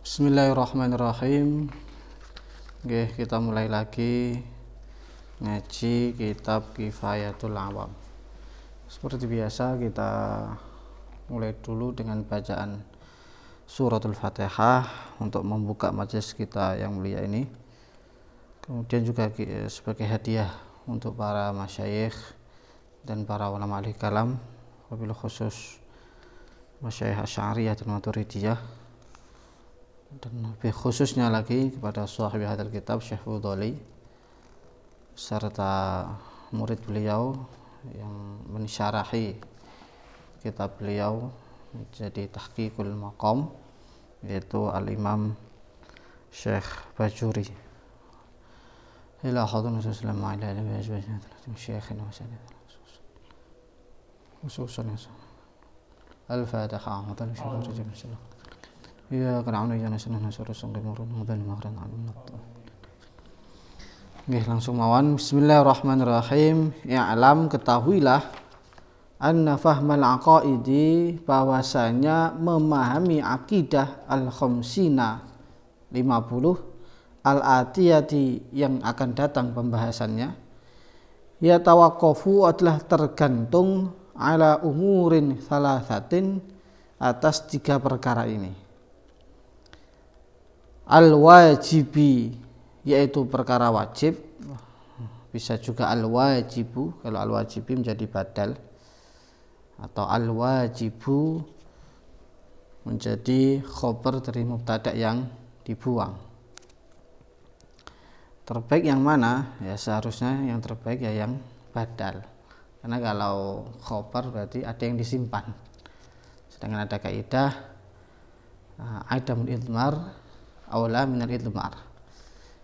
Bismillahirrahmanirrahim. Oke, kita mulai lagi ngaji kitab Kifayatul Awam. Seperti biasa kita mulai dulu dengan bacaan suratul Fatihah untuk membuka majelis kita yang mulia ini. Kemudian juga sebagai hadiah untuk para masyayikh dan para ulama ahli kalam, wabil khusus masyayikh Asy'ariyah dan Maturidiyah, dan lebih khususnya lagi kepada sahib hadal kitab Syekh Fudhali serta murid beliau yang mensyarahi kitab beliau menjadi tahqiqul maqam, yaitu al-imam Syekh Bajuri. Ila hadun sallallahu alaihi wasallam syekhina khususan al-Fatihah wa sallallahu ya karena ya nasional nasional sungguh mudan mahran amin. Nggih, langsung mawon. Bismillahirrahmanirrahim. I'lam, ketahuilah, anna fahmal aqaidi, bahwasanya memahami akidah al-khamsina 50 al-atiyati yang akan datang pembahasannya, ya tawaqqafu adalah tergantung ala umurin salasatin, atas 3 perkara ini. Al-wajibi, yaitu perkara wajib, bisa juga al-wajibu, kalau al-wajibi menjadi badal, atau al-wajibu menjadi khobar dari mubtada yang dibuang. Terbaik yang mana? Ya seharusnya yang terbaik ya yang badal, karena kalau khobar berarti ada yang disimpan, sedangkan ada kaidah adamul idmar aula minal idmar,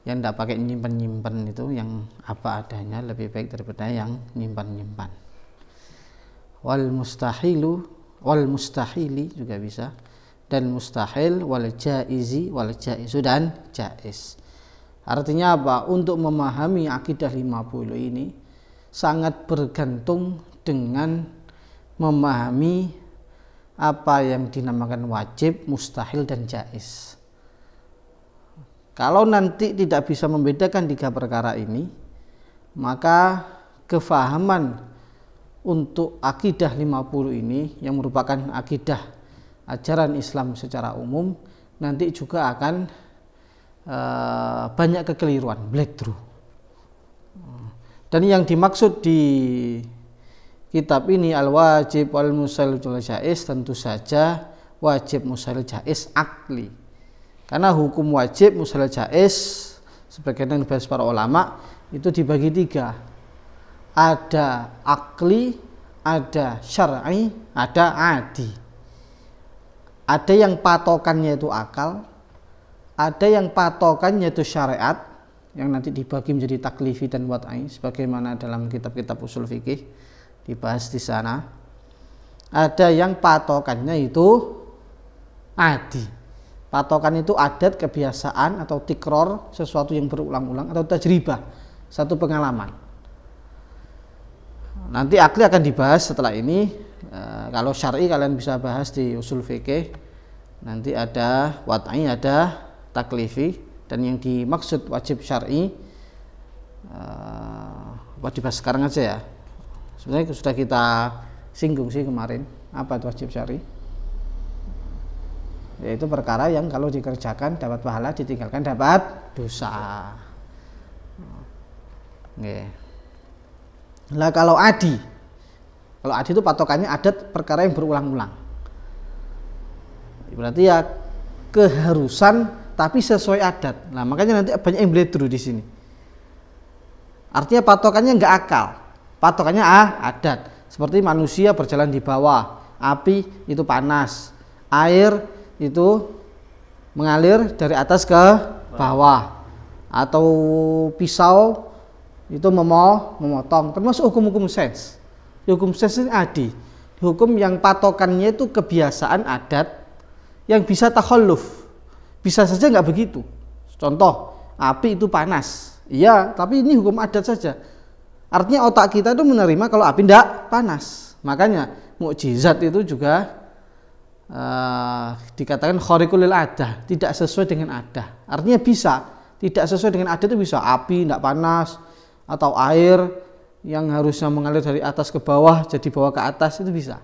yang tidak pakai nyimpan itu yang apa adanya lebih baik daripada yang nyimpan. Wal mustahili juga bisa, dan mustahil, wal jaizi wal jaizu dan jaiz. Artinya apa? Untuk memahami akidah 50 ini sangat bergantung dengan memahami apa yang dinamakan wajib, mustahil dan jaiz. Kalau nanti tidak bisa membedakan 3 perkara ini, maka kefahaman untuk akidah 50 ini yang merupakan akidah ajaran Islam secara umum nanti juga akan banyak kekeliruan, breakthrough. Dan yang dimaksud di kitab ini al-wajib wal musahil wal jaiz, tentu saja wajib, musahil, jaiz akli. Karena hukum wajib, musahil, jaiz sebagian yang dibahas para ulama itu dibagi 3. Ada akli, ada syar'i, ada adi. Ada yang patokannya itu akal, ada yang patokannya itu syariat, yang nanti dibagi menjadi taklifi dan wad'i sebagaimana dalam kitab-kitab usul fikih dibahas di sana. Ada yang patokannya itu adi. Patokan itu adat, kebiasaan atau tikror, sesuatu yang berulang-ulang, atau tajribah, satu pengalaman. Nanti akli akan dibahas setelah ini. Kalau syar'i kalian bisa bahas di usul fikih. Nanti ada wad'i, ada taklifi, dan yang dimaksud wajib syar'i dibahas sekarang aja ya. Sebenarnya sudah kita singgung sih kemarin. Apa itu wajib syar'i? Yaitu perkara yang kalau dikerjakan dapat pahala, ditinggalkan dapat dosa. Oke. Nah kalau adi itu patokannya adat, perkara yang berulang-ulang. Berarti ya keharusan tapi sesuai adat. Nah makanya nanti banyak yang breakthrough di sini. Artinya patokannya nggak akal, patokannya adat. Seperti manusia berjalan di bawah, api itu panas, air itu mengalir dari atas ke bawah, atau pisau itu memotong, termasuk hukum-hukum sains. Hukum sains ini adi, hukum yang patokannya itu kebiasaan adat yang bisa takhalluf, bisa saja nggak begitu. Contoh, api itu panas, iya, tapi ini hukum adat saja. Artinya otak kita itu menerima kalau api tidak panas. Makanya mukjizat itu juga dikatakan khariqul lil adah, tidak sesuai dengan adah. Artinya bisa, tidak sesuai dengan adah itu bisa api tidak panas, atau air yang harusnya mengalir dari atas ke bawah jadi bawah ke atas, itu bisa.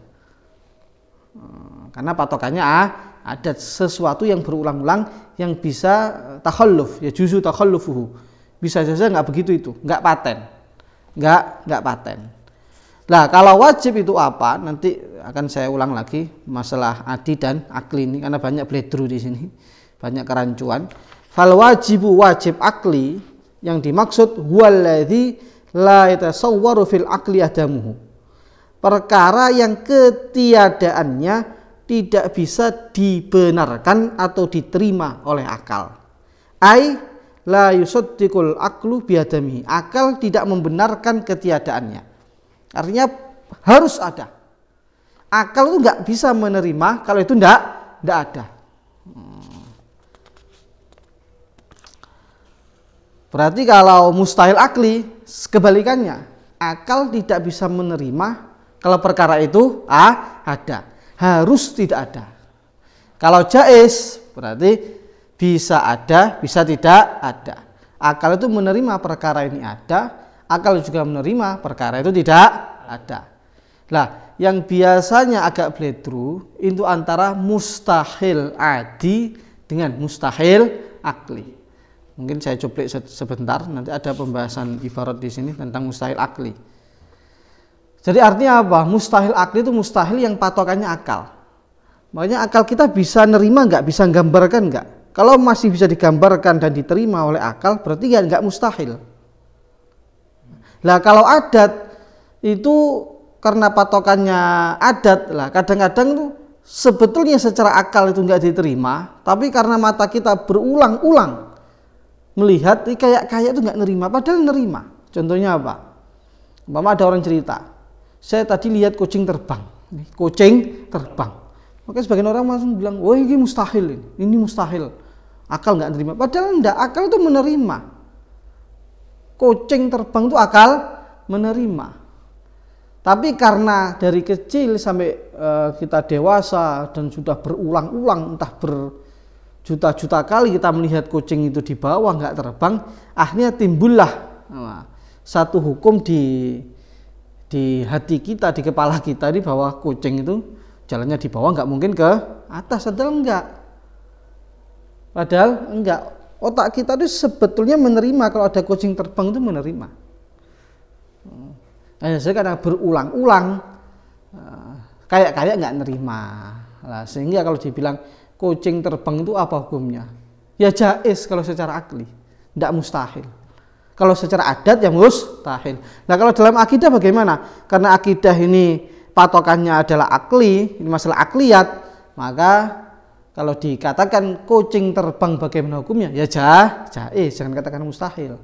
Karena patokannya adat, sesuatu yang berulang-ulang yang bisa takhalluf, ya juzu takhallufuhu. Bisa saja nggak begitu itu, nggak paten. Nggak paten. Nah, kalau wajib itu apa? Nanti akan saya ulang lagi masalah adi dan akli ini karena banyak bledru di sini, banyak kerancuan. Fal wajibu, wajib akli yang dimaksud huwallazi la yatasawwaru fil akli adamuhu. Perkara yang ketiadaannya tidak bisa dibenarkan atau diterima oleh akal. Ai la yusaddiqul aqlu biadamihi. Akal tidak membenarkan ketiadaannya. Artinya harus ada. Akal itu nggak bisa menerima kalau itu nggak ada. Berarti kalau mustahil akli, kebalikannya. Akal tidak bisa menerima kalau perkara itu ada. Harus tidak ada. Kalau jaiz berarti bisa ada, bisa tidak ada. Akal itu menerima perkara ini ada, akal juga menerima perkara itu tidak ada. Nah, yang biasanya agak bledru itu antara mustahil adi dengan mustahil akli. Mungkin saya cuplik sebentar, nanti ada pembahasan ibarat di sini tentang mustahil akli. Jadi artinya apa? Mustahil akli itu mustahil yang patokannya akal. Makanya akal kita bisa nerima nggak, bisa gambarkan nggak? Kalau masih bisa digambarkan dan diterima oleh akal, berarti ya nggak mustahil. Nah, kalau adat itu karena patokannya adat lah, kadang-kadang tuh sebetulnya secara akal itu nggak diterima, tapi karena mata kita berulang-ulang melihat kayak itu nggak nerima, padahal nerima. Contohnya apa? Umpama ada orang cerita, saya tadi lihat kucing terbang. Maka sebagian orang langsung bilang, wah ini mustahil, ini mustahil. Akal nggak nerima, padahal enggak, akal itu menerima. Kucing terbang itu akal menerima. Tapi karena dari kecil sampai kita dewasa dan sudah berulang-ulang, entah berjuta-juta kali kita melihat kucing itu di bawah nggak terbang, akhirnya timbullah satu hukum di hati kita, di kepala kita ini bahwa kucing itu jalannya di bawah nggak mungkin ke atas, padahal enggak. Otak kita itu sebetulnya menerima kalau ada kucing terbang, itu menerima. Saya kadang berulang-ulang kayak nggak nerima. Nah, sehingga kalau dibilang kucing terbang itu apa hukumnya? Ya jaiz kalau secara akli, tidak mustahil. Kalau secara adat ya mustahil. Nah, kalau dalam akidah bagaimana? Karena akidah ini patokannya adalah akli, ini masalah akliyat, maka kalau dikatakan kucing terbang bagaimana hukumnya? Ya jaiz, jangan katakan mustahil.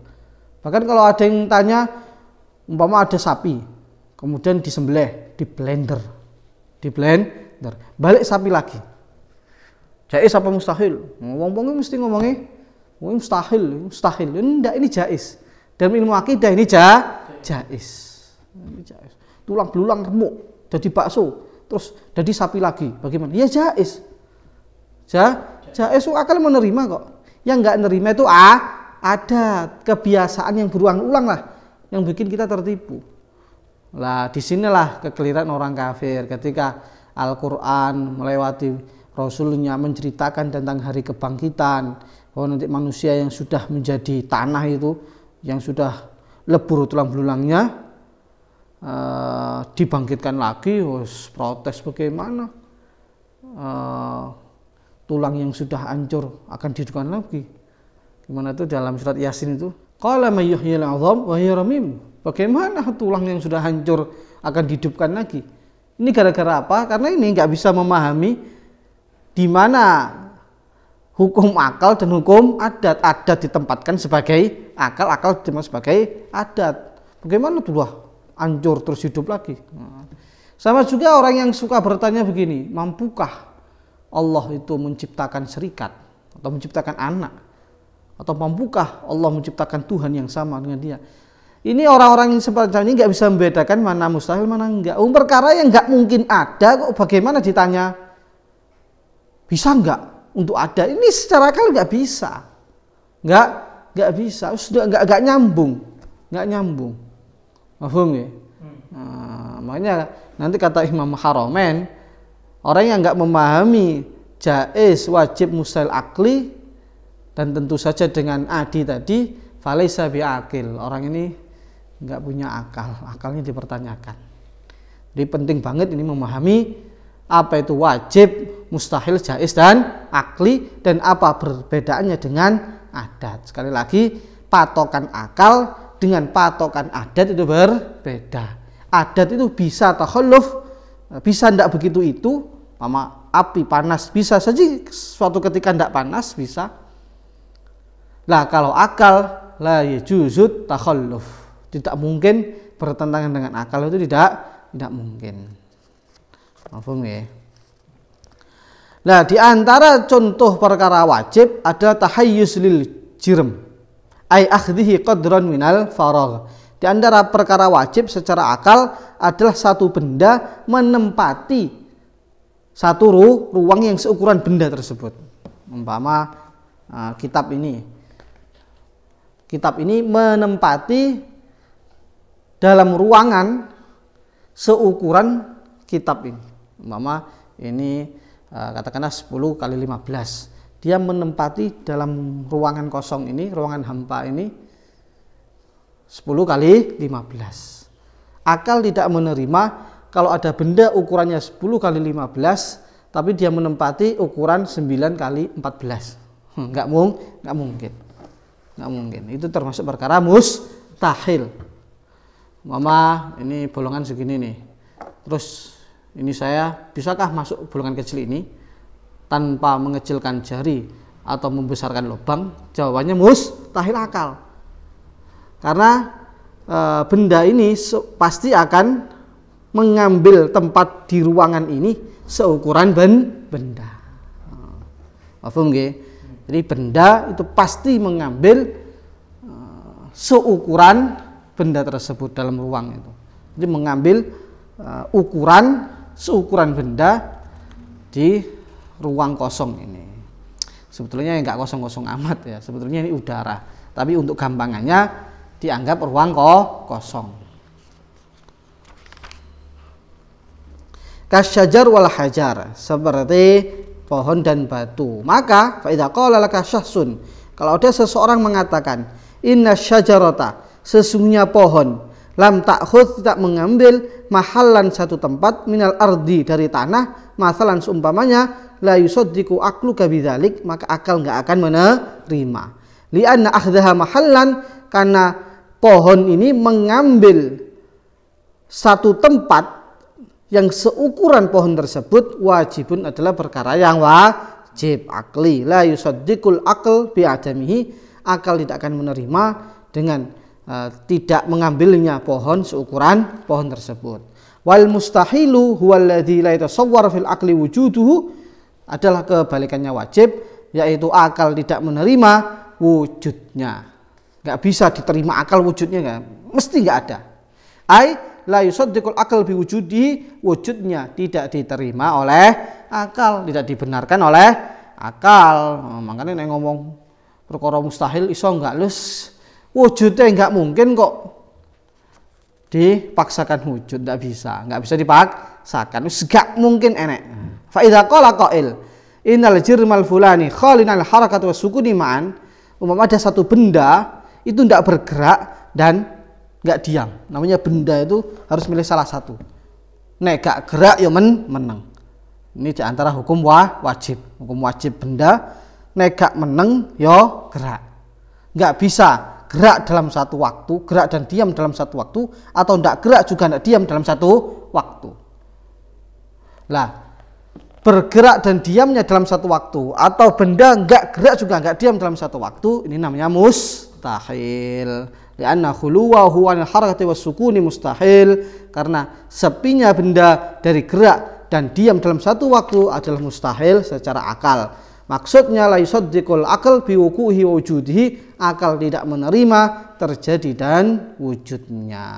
Bahkan kalau ada yang tanya, umpama ada sapi, kemudian disembelih, di blender, balik sapi lagi. Jaiz apa mustahil? Ngomongnya mesti ngomongnya mustahil. Enggak, ini jaiz. Dalam ilmu akidah ini jaiz. Tulang belulang remuk, jadi bakso, terus jadi sapi lagi. Bagaimana? Ya jaiz. Jaiz akal menerima kok. Yang enggak menerima itu ada kebiasaan yang berulang-ulang lah, yang bikin kita tertipu. Lah disinilah kekeliruan orang kafir ketika Al-Quran melewati Rasulnya menceritakan tentang hari kebangkitan, bahwa nanti manusia yang sudah menjadi tanah itu, yang sudah lebur tulang belulangnya, dibangkitkan lagi. Protes bagaimana, tulang yang sudah hancur akan dihidupkan lagi. Gimana itu dalam surat Yasin itu? Qala may yuhyil 'idham wa hiya ramim. Bagaimana tulang yang sudah hancur akan dihidupkan lagi? Ini gara-gara apa? Karena ini nggak bisa memahami di mana hukum akal dan hukum adat. Adat ditempatkan sebagai akal, akal ditempatkan sebagai adat. Bagaimana tulah hancur terus hidup lagi? Sama juga orang yang suka bertanya begini, mampukah Allah itu menciptakan serikat atau menciptakan anak? Atau mampukah Allah menciptakan Tuhan yang sama dengan dia? Ini orang-orang yang seperti ini nggak bisa membedakan mana mustahil, mana enggak. Perkara yang nggak mungkin ada kok bagaimana ditanya Bisa nggak untuk ada? Ini secara akal nggak bisa, nggak bisa, sudah nggak nyambung, paham ya? Makanya nanti kata Imam Haramain, orang yang nggak memahami jaiz, wajib, mustahil, akli, dan tentu saja dengan adi tadi, falaisa biaqil, orang ini nggak punya akal, akalnya dipertanyakan. Jadi penting banget ini memahami apa itu wajib, mustahil, jaiz, dan akli, dan apa perbedaannya dengan adat. Sekali lagi, patokan akal dengan patokan adat itu berbeda. Adat itu bisa takhalluf, bisa tidak begitu itu, sama api panas bisa saja suatu ketika tidak panas bisa. Lah kalau akal la yajuzut takhalluf, tidak mungkin bertentangan dengan akal, itu tidak mungkin. Paham ya? Nah, di antara contoh perkara wajib adalah tahayyuz lil jirm, ai akhdhihi qadran minal faragh. Di antara perkara wajib secara akal adalah satu benda menempati satu ruang yang seukuran benda tersebut. Umpama kitab ini menempati dalam ruangan seukuran kitab ini. Umpama ini katakanlah 10 kali 15. Dia menempati dalam ruangan kosong ini, ruangan hampa ini 10 kali 15. Akal tidak menerima kalau ada benda ukurannya 10 kali 15 tapi dia menempati ukuran 9 kali 14. Enggak mungkin. Itu termasuk perkara mustahil. Mama, ini bolongan segini nih. Terus ini saya, bisakah masuk bolongan kecil ini tanpa mengecilkan jari atau membesarkan lubang? Jawabannya mustahil akal. Karena benda ini pasti akan mengambil tempat di ruangan ini seukuran benda. Paham nggih? Jadi benda itu pasti mengambil seukuran benda tersebut dalam ruang itu. Jadi mengambil ukuran seukuran benda di ruang kosong ini. Sebetulnya nggak kosong-kosong amat ya. Sebetulnya ini udara. Tapi untuk gampangannya dianggap ruang kosong. Kasyajar wal hajar, seperti pohon dan batu. Maka fa idza qala laka syahsun, kalau ada seseorang mengatakan inna syajarata, sesungguhnya pohon, lam ta'khudz, tidak mengambil, mahallan, satu tempat, minal ardi, dari tanah, masalan seumpamanya, la yusaddiqu aqlu kabidzalik, maka akal enggak akan menerima. Li'anna akhdaha mahallan, karena pohon ini mengambil satu tempat yang seukuran pohon tersebut, wajibun, adalah perkara yang wajib akli. La yusaddiqul aql bi'adamihi, akal tidak akan menerima dengan tidak mengambilnya pohon seukuran pohon tersebut. Wal mustahilu huwallazi la yatasawwar fil aqli wujuduhu, adalah kebalikannya wajib, yaitu akal tidak menerima wujudnya. Enggak bisa diterima akal wujudnya, enggak, mesti enggak ada. Ai la yusaddiqul aql biwujudi, wujudnya tidak diterima oleh akal, tidak dibenarkan oleh akal. Makanya nek ngomong perkara mustahil iso enggak lus wujudnya enggak mungkin kok dipaksakan wujud, enggak bisa dipaksakan, enggak mungkin enek. Fa idza qala qail innal jirmal fulani khalinal harakat was sukuni ma'an, umpama ada satu benda itu enggak bergerak dan enggak diam, namanya benda itu harus milih salah satu. Nek gak gerak ya meneng. Ini diantara hukum wajib benda, nek gak meneng ya gerak. Enggak bisa gerak dalam satu waktu, gerak dan diam dalam satu waktu, atau tidak gerak juga tidak diam dalam satu waktu. Lah, bergerak dan diamnya dalam satu waktu, atau benda enggak gerak juga enggak diam dalam satu waktu, ini namanya mustahil. Li'anna khuluwahu 'anil harakati was sukuni mustahil, karena sepinya benda dari gerak dan diam dalam satu waktu adalah mustahil secara akal. Maksudnya la yusaddiqul aql bi wuquhi wa wujudihi, akal tidak menerima terjadi dan wujudnya.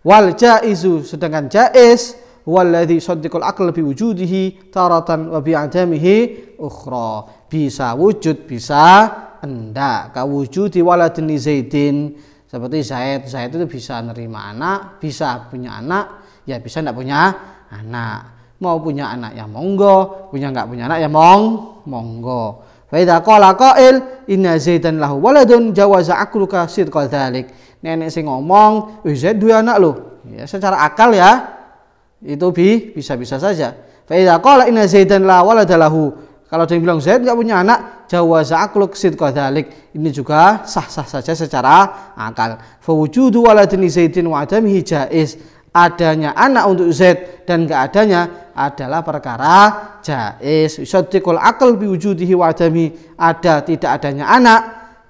Wal jaizu, sedangkan jaiz, huwallazi yusaddiqul aql bi wujudihi taratan wa bi adamihi ukhra. Bisa wujud, bisa enggak. Ka wujudi waladin li Zaidin, seperti Zaid itu bisa nerima anak, bisa punya anak, ya bisa enggak punya anak. Mau punya anak ya monggo, enggak punya anak ya monggo. Fa idza qala qail inna Zaidan lahu waladun jawaza aqluka sidqa dzalik. Nenek sing ngomong, Zaid duwe anak loh. Ya secara akal ya itu bisa-bisa saja. Fa idza qala inna Zaidan la walada lahu. Kalau dia bilang Zaid enggak punya anak, jawaza aqluk sidqa dzalik. Ini juga sah-sah saja secara akal. Fa wujudu waladin li Zaidin wa adamihi jaiz. Adanya anak untuk Zaid dan enggak adanya adalah perkara jaiz. Yusaddiqul aql bi wujudihi wa adami. Ada tidak adanya anak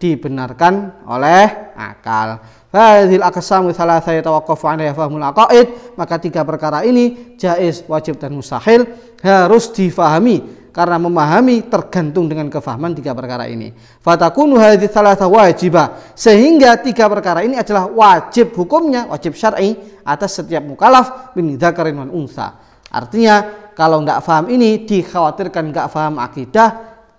dibenarkan oleh akal. Hadhil aqsamu tsalatsa yatawaqqafu 'alaiha fahmul aqaid. Maka tiga perkara ini jaiz, wajib dan mustahil harus difahami, karena memahami tergantung dengan kefahaman tiga perkara ini. Fatakunu hadhihi tsalatsa wajibah, sehingga tiga perkara ini adalah wajib hukumnya, wajib syar'i atas setiap mukallaf min dzakarin wan unsa. Artinya kalau enggak paham ini, dikhawatirkan enggak paham akidah,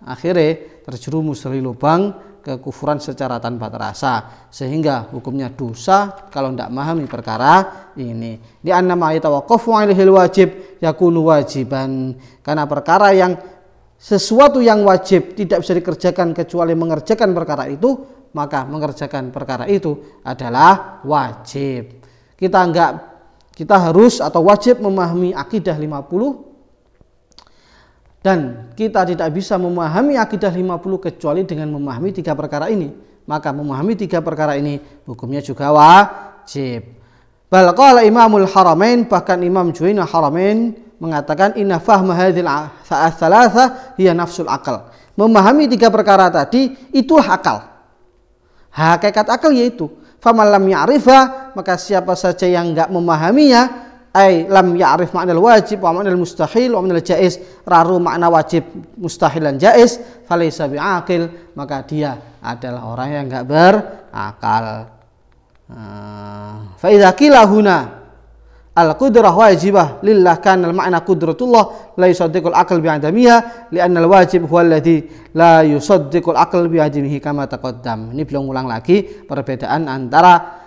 akhirnya terjerumus dari lubang kekufuran secara tanpa terasa, sehingga hukumnya dosa kalau tidak memahami perkara ini. Di anna ma yatawaqqafu 'alaihil wajib yakunu wajiban, karena perkara yang sesuatu yang wajib tidak bisa dikerjakan kecuali mengerjakan perkara itu, maka mengerjakan perkara itu adalah wajib. Kita harus atau wajib memahami akidah 50. Dan kita tidak bisa memahami akidah 50 kecuali dengan memahami tiga perkara ini. Maka memahami tiga perkara ini hukumnya juga wajib. Bal qala Imamul Haramain, bahkan Imam Juwainah Haramain mengatakan inna fahma hadhil tsalatsa hiya nafsul aqal. Memahami tiga perkara tadi itulah akal. Hakikat akal yaitu faman lam ya'rifa, maka siapa saja yang enggak memahaminya, ay lam ya'rif ma'nal wajib wa ma'nal mustahil wa ma'nal jaiz, raru makna wajib, mustahil dan jaiz, falaysa bi'aqil, maka dia adalah orang yang enggak berakal. Fa idza qila huna al-qudrah wajibah lillah kana al-ma'na qudratullah la yusaddiqul aql bi'adamiha li'anna al-wajib huwa alladhi la yusaddiqul aql bi'adamihi kama taqaddam. Ini belum ulang lagi perbedaan antara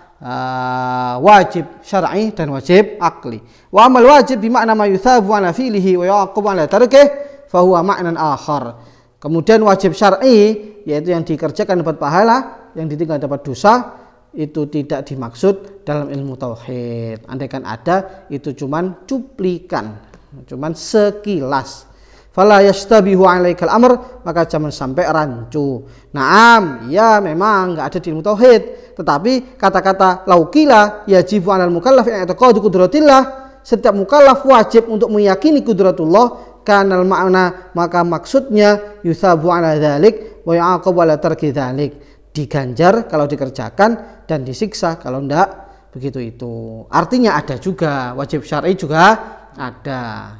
wajib syar'i dan wajib akli. Wa amal wajib bimakna ma yuthabu ala fi'lihi wa yu'aqabu ala tarkihi fa huwa ma'nan akhar. Kemudian wajib syar'i yaitu yang dikerjakan dapat pahala, yang ditinggal dapat dosa, itu tidak dimaksud dalam ilmu tauhid. Andaikan ada, itu cuman cuplikan, cuman sekilas. Fala yastabihu 'alaikal amr, maka jangan sampai rancu. Naam, ya memang enggak ada di ilmu tauhid, tetapi kata-kata laukila yajibu 'alal mukallaf i'tiqadu qudratillah, setiap mukallaf wajib untuk meyakini qudratullah, kanal ma'na, maka maksudnya yusabu 'ala dzalik wa yu'aqabu 'ala tarki dzalik, diganjar kalau dikerjakan dan disiksa kalau enggak begitu itu. Artinya ada juga wajib syar'i juga ada.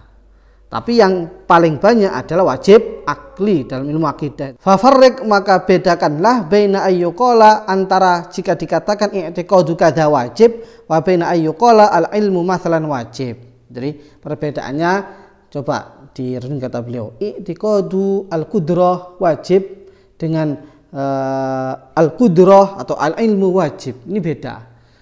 Tapi yang paling banyak adalah wajib akli dalam ilmu akidah. Fafarriq, maka bedakanlah baina ayyuqala, antara jika dikatakan i'tiqadu kadza wajib wa baina ayyuqala al ilmu mathalan wajib. Jadi perbedaannya coba direnung kata beliau. I'tiqadu al qudrah wajib dengan al qudrah atau al ilmu wajib. Ini beda.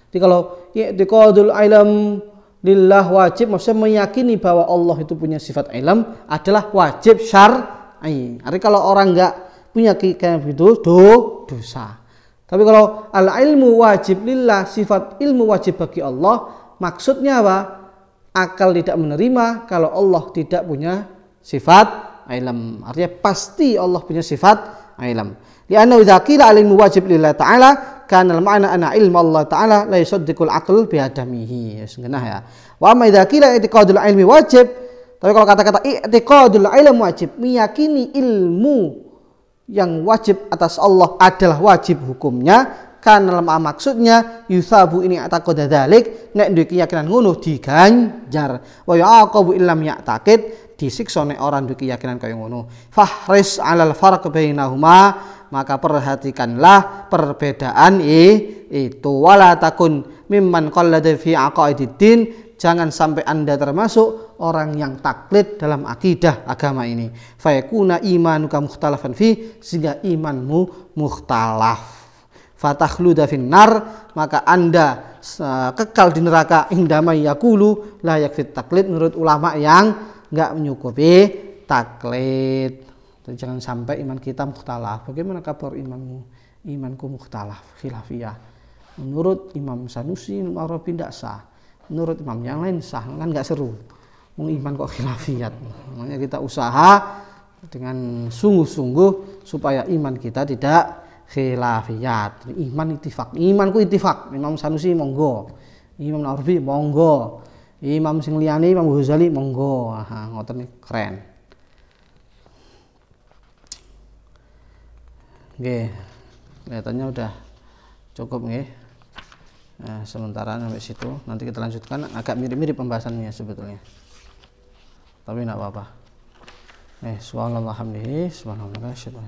Jadi kalau i'tiqadul ilm lillah wajib, maksudnya meyakini bahwa Allah itu punya sifat ilm adalah wajib syar'i. Artinya kalau orang enggak punya kayak begitu dosa. Tapi kalau al ilmu wajib lillah, sifat ilmu wajib bagi Allah, maksudnya apa? Akal tidak menerima kalau Allah tidak punya sifat ilm. Artinya pasti Allah punya sifat ilm. Lianna idza qila al ilmu wajib lillah ta'ala kana al-ma'na anna ilma Allah ta'ala la yusaddiqul aql bi'adamihi. Sengenah ya. Wa amma idza qila i'tiqadul ilmi wajib, tapi kalau kata-kata i'tiqadul ilmi wajib, meyakini ilmu yang wajib atas Allah adalah wajib hukumnya, kana maksudnya yusabu ini i'tiqad dzalik, nek duwe keyakinan ngono diganjar, wa yu'aqabu illam ya'taqid, disiksa nek orang duwe keyakinan kaya ngono. Fahris 'alal farq bainahuma, maka perhatikanlah perbedaan itu. Wala takun mimman qallada fi aqaididdin, jangan sampai Anda termasuk orang yang taklid dalam akidah agama ini. Fayakuna imanuka mukhtalafan fi, sehingga imanmu mukhtalaf. Fatakhluda finnar, maka Anda kekal di neraka. Indama yaqulu la yakfit taklid, menurut ulama yang enggak menyukupi taklid. Jangan sampai iman kita mukhtalaf. Bagaimana kabar imanmu? Imanku mukhtalaf, khilafiyah. Menurut Imam Sanusi, Imam Arabi tidak sah. Menurut imam yang lain sah, kan nggak seru. Iman kok khilafiyat. Makanya kita usaha dengan sungguh-sungguh supaya iman kita tidak khilafiyat. Iman ittifaq. Imanku ittifaq. Imam Sanusi monggo. Imam Arabi monggo. Imam sing liyane Imam Ghazali monggo. Ngoten keren. Nggih. Kelihatannya udah cukup nggih. Nah, sementara sampai situ, nanti kita lanjutkan. Agak mirip-mirip pembahasannya sebetulnya, tapi enggak apa-apa. Subhanallah hamdihi, subhanallah, syukur.